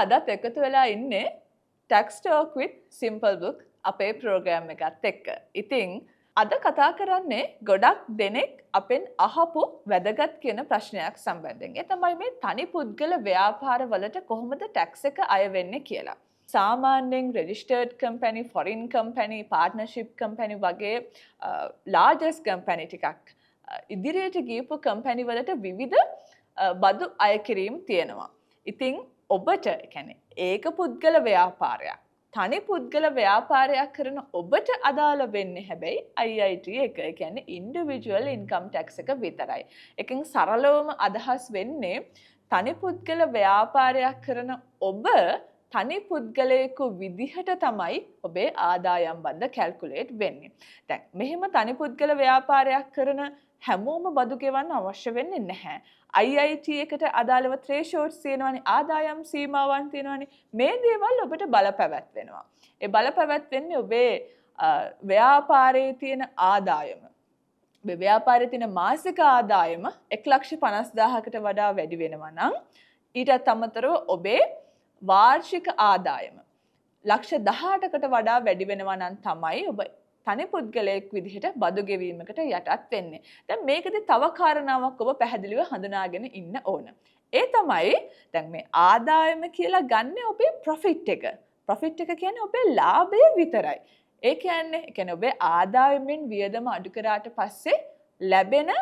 අදත් එකතු වෙලා ඉන්නේ Tax Talk with Simple Book අපේ ප්‍රෝග්‍රෑම් එකත් එක්ක. ඉතින් අද කතා කරන්නේ ගොඩක් දෙනෙක් අපෙන් අහපු වැදගත් කියන ප්‍රශ්නයක් සම්බන්ධයෙන්. ඒ තමයි මේ තනි පුද්ගල ව්‍යාපාර වලට කොහොමද ටැක්ස් එක අය වෙන්නේ කියලා. සාමාන්‍යයෙන් registered company, foreign company, partnership company වගේ largest company ටිකක් ඉදිරියට ගියපු company වලට විවිධ බදු අය කිරීම තියෙනවා. ඉතින් ඔබට කියන්නේ ඒක පුද්ගල ව්‍යාපාරයක්. තනි පුද්ගල ව්‍යාපාරයක් කරන ඔබට අදාළ වෙන්නේ හැබැයි IIT එක. ඒ කියන්නේ individual income tax එක විතරයි. එකෙන් සරලවම අදහස් වෙන්නේ තනි පුද්ගල ව්‍යාපාරයක් කරන ඔබ තනි පුද්ගලයෙකු විදිහට තමයි ඔබේ ආදායම් බන්ධ කැල්කියුලේට් වෙන්නේ. දැන් මෙහෙම තනි පුද්ගල ව්‍යාපාරයක් කරන හැමෝම බදු ගෙවන්න අවශ්‍ය වෙන්නේ නැහැ. IIT එකට අදාළව thresholds තියෙනවානේ, ආදායම් සීමාවන් තියෙනවානේ. මේ දේවල් ඔබට බලපැවැත්වෙනවා. ඒ බලපැවැත්වෙන්නේ ඔබේ ව්‍යාපාරයේ තියෙන ආදායම. ඔබේ ව්‍යාපාරයේ තියෙන මාසික ආදායම 1,50,000කට වඩා වැඩි වෙනවා නම් ඊටත් අමතරව ඔබේ වාර්ෂික ආදායම 18,00,000කට වඩා වැඩි වෙනවා නම් තමයි ඔබ තනි පුද්ගලයෙක් විදිහට බදු ගෙවීමකට යටත් වෙන්නේ. දැන් මේකදී තව කාරණාවක් ඔබ පැහැදිලිව හඳුනාගෙන ඉන්න ඕන. ඒ තමයි දැන් මේ ආදායම කියලා ගන්න ඔබේ ප්‍රොෆිට් එක. ප්‍රොෆිට් එක කියන්නේ ඔබේ ලාභය විතරයි. ඒ කියන්නේ ඔබේ ආදායමෙන් වියදම අඩු කරාට පස්සේ ලැබෙන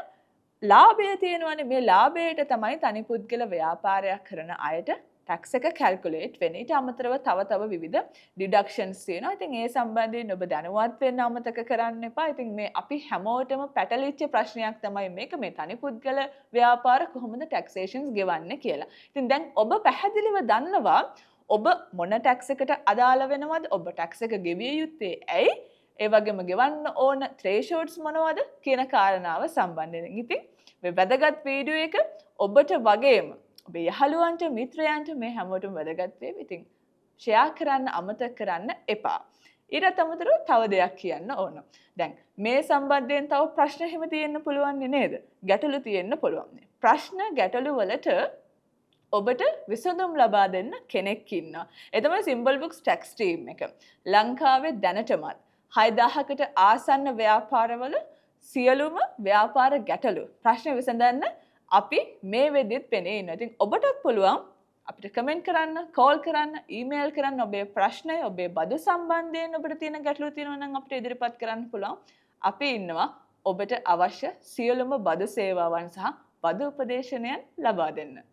ලාභය තියෙනවානේ. මේ ලාභයට තමයි තනි පුද්ගල ව්‍යාපාරයක් කරන අයට ටැක්ස් එක කැල්කියුලේට් වෙන්නේ. ඊට අමතරව තව විවිධ ඩිඩක්ෂන්ස් තියෙනවා. ඉතින් ඒ සම්බන්ධයෙන් ඔබ දැනුවත් වෙන්න අමතක කරන්න එපා. ඉතින් මේ අපි හැමෝටම පැටලිච්ච ප්‍රශ්නයක් තමයි මේක, මේ තනි පුද්ගල ව්‍යාපාර කොහොමද ටැක්සේෂන්ස් ගෙවන්නේ කියලා. ඉතින් දැන් ඔබ පැහැදිලිව දන්නවා ඔබ මොන ටැක්ස් එකට අදාළ වෙනවද? ඔබ ටැක්ස් එක ගෙවිය යුත්තේ ඇයි? ඒ වගේම ගෙවන්න ඕන thresholds මොනවද කියන කාරණාව සම්බන්ධයෙන්. ඉතින් මේ වැදගත් වීඩියෝ එක ඔබට වගේම ඔබේ යහළුවන්ට, මිත්‍රයන්ට මේ හැමෝටම වැදගත් වේවි. ඉතින් ෂෙයා කරන්න අමතක කරන්න එපා. ඊට අමතරව තව දෙයක් කියන්න ඕන. දැන් මේ සම්බන්ධයෙන් තව ප්‍රශ්න හිම තියෙන්න පුළුවන් නේද? ගැටලු තියෙන්න පුළුවන්. ප්‍රශ්න ගැටලු වලට ඔබට විසඳුම් ලබා දෙන්න කෙනෙක් ඉන්නවා. ඒ තමයි Simple Books tax team එක. ලංකාවේ දැනටමත් 6,000කට ආසන්න ව්‍යාපාරවල සියලුම ව්‍යාපාර ගැටලු ප්‍රශ්න විසඳන්න අපි මේ වෙද්දිත් පෙනී ඉන්නවා. ඉතින් ඔබටත් පුළුවන් අපිට කමෙන්ට් කරන්න, කෝල් කරන්න, ඊමේල් කරන්න. ඔබේ ප්‍රශ්නය, ඔබේ බදු සම්බන්ධයෙන් ඔබට තියෙන ගැටලු තියෙනවා නම් අපිට ඉදිරිපත් කරන්න පුළුවන්. අපි ඉන්නවා ඔබට අවශ්‍ය සියලුම බදු සේවාවන් සහ බදු උපදේශනයන් ලබා දෙන්න.